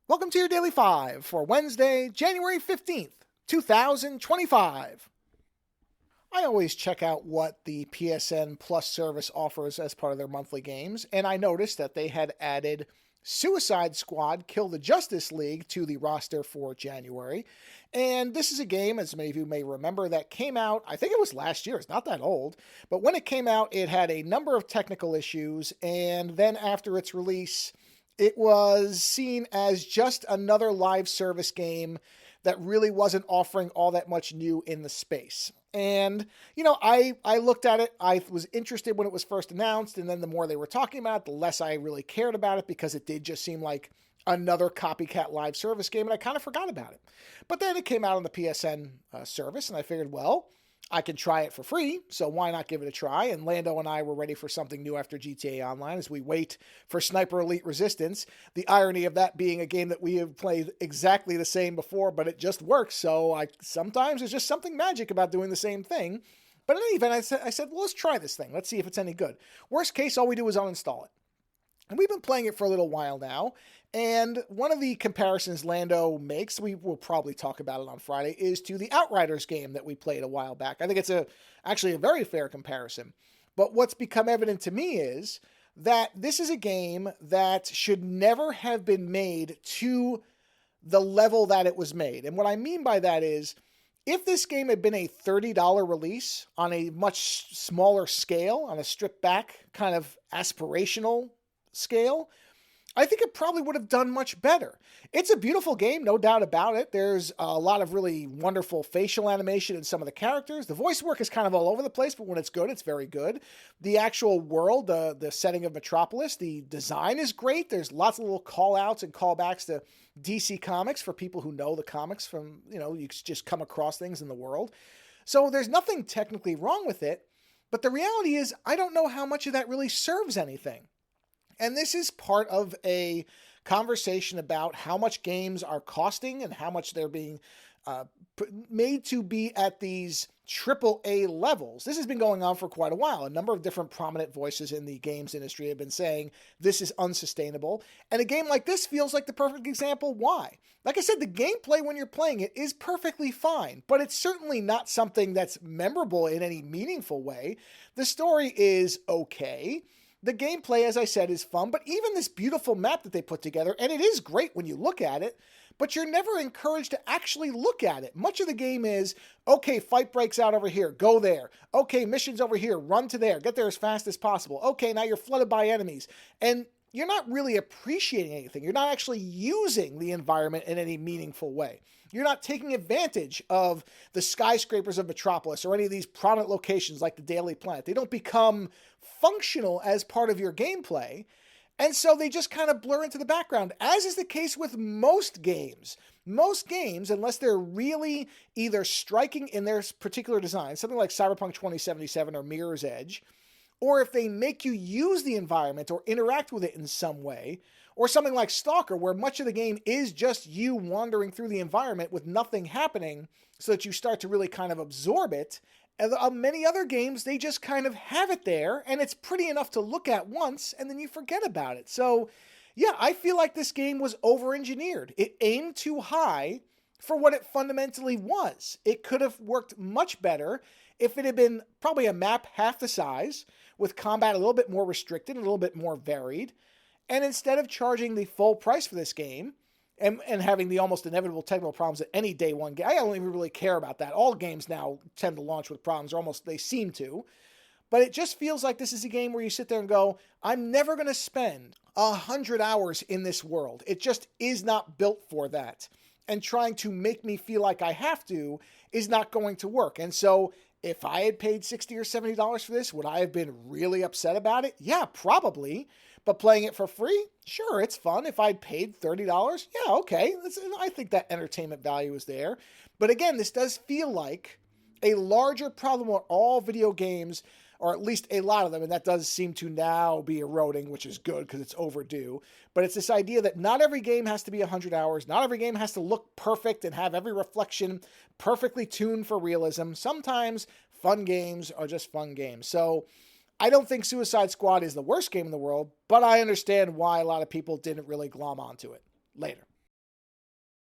Welcome to your Daily 5 for Wednesday, January 15th, 2025. I always check out what the PSN Plus service offers as part of their monthly games, and I noticed that they had added Suicide Squad Kill the Justice League to the roster for January. And this is a game, as many of you may remember, that came out, I think it was last year, it's not that old, but when it came out, it had a number of technical issues, and then after its release, it was seen as just another live service game that really wasn't offering all that much new in the space. And, I looked at it. I was interested when it was first announced. And then the more they were talking about it, the less I really cared about it because it did just seem like another copycat live service game. And I kind of forgot about it. But then it came out on the PSN service. And I figured, well, I can try it for free, so why not give it a try? And Lando and I were ready for something new after GTA Online as we wait for Sniper Elite Resistance. The irony of that being a game that we have played exactly the same before, but it just works. So sometimes there's just something magic about doing the same thing. But in any event, I said, well, let's try this thing. Let's see if it's any good. Worst case, all we do is uninstall it. And we've been playing it for a little while now. And one of the comparisons Lando makes, we will probably talk about it on Friday, is to the Outriders game that we played a while back. I think it's actually a very fair comparison. But what's become evident to me is that this is a game that should never have been made to the level that it was made. And what I mean by that is, if this game had been a $30 release on a much smaller scale, on a stripped back kind of aspirational scale, I think it probably would have done much better. It's a beautiful game, no doubt about it. There's a lot of really wonderful facial animation in some of the characters. The voice work is kind of all over the place, but when it's good, it's very good. The actual world, the setting of Metropolis, the design is great. There's lots of little call-outs and callbacks to DC Comics for people who know the comics from, you just come across things in the world. So there's nothing technically wrong with it, but the reality is I don't know how much of that really serves anything. And this is part of a conversation about how much games are costing and how much they're being made to be at these AAA levels. This has been going on for quite a while. A number of different prominent voices in the games industry have been saying this is unsustainable. And a game like this feels like the perfect example why. Like I said, the gameplay when you're playing it is perfectly fine, but it's certainly not something that's memorable in any meaningful way. The story is okay. The gameplay, as I said, is fun, but even this beautiful map that they put together, and it is great when you look at it, but you're never encouraged to actually look at it. Much of the game is, okay, fight breaks out over here, go there. Okay, missions over here, run to there, get there as fast as possible. Okay, now you're flooded by enemies. And you're not really appreciating anything. You're not actually using the environment in any meaningful way. You're not taking advantage of the skyscrapers of Metropolis or any of these prominent locations like the Daily Planet. They don't become functional as part of your gameplay. And so they just kind of blur into the background, as is the case with most games. Most games, unless they're really either striking in their particular design, something like Cyberpunk 2077 or Mirror's Edge, or if they make you use the environment or interact with it in some way, or something like Stalker, where much of the game is just you wandering through the environment with nothing happening so that you start to really kind of absorb it. And many other games, they just kind of have it there, and it's pretty enough to look at once, and then you forget about it. So, yeah, I feel like this game was over-engineered. It aimed too high for what it fundamentally was. It could have worked much better if it had been probably a map half the size, with combat a little bit more restricted, a little bit more varied, and instead of charging the full price for this game, and having the almost inevitable technical problems that any day one game, I don't even really care about that. All games now tend to launch with problems, or almost they seem to. But it just feels like this is a game where you sit there and go, I'm never going to spend 100 hours in this world. It just is not built for that. And trying to make me feel like I have to is not going to work. And so if I had paid $60 or $70 for this, would I have been really upset about it? Yeah, probably. But playing it for free? Sure, it's fun. If I'd paid $30, yeah, okay. I think that entertainment value is there. But again, this does feel like a larger problem with all video games, or at least a lot of them, and that does seem to now be eroding, which is good because it's overdue. But it's this idea that not every game has to be 100 hours. Not every game has to look perfect and have every reflection perfectly tuned for realism. Sometimes fun games are just fun games. So I don't think Suicide Squad is the worst game in the world, but I understand why a lot of people didn't really glom onto it. Later.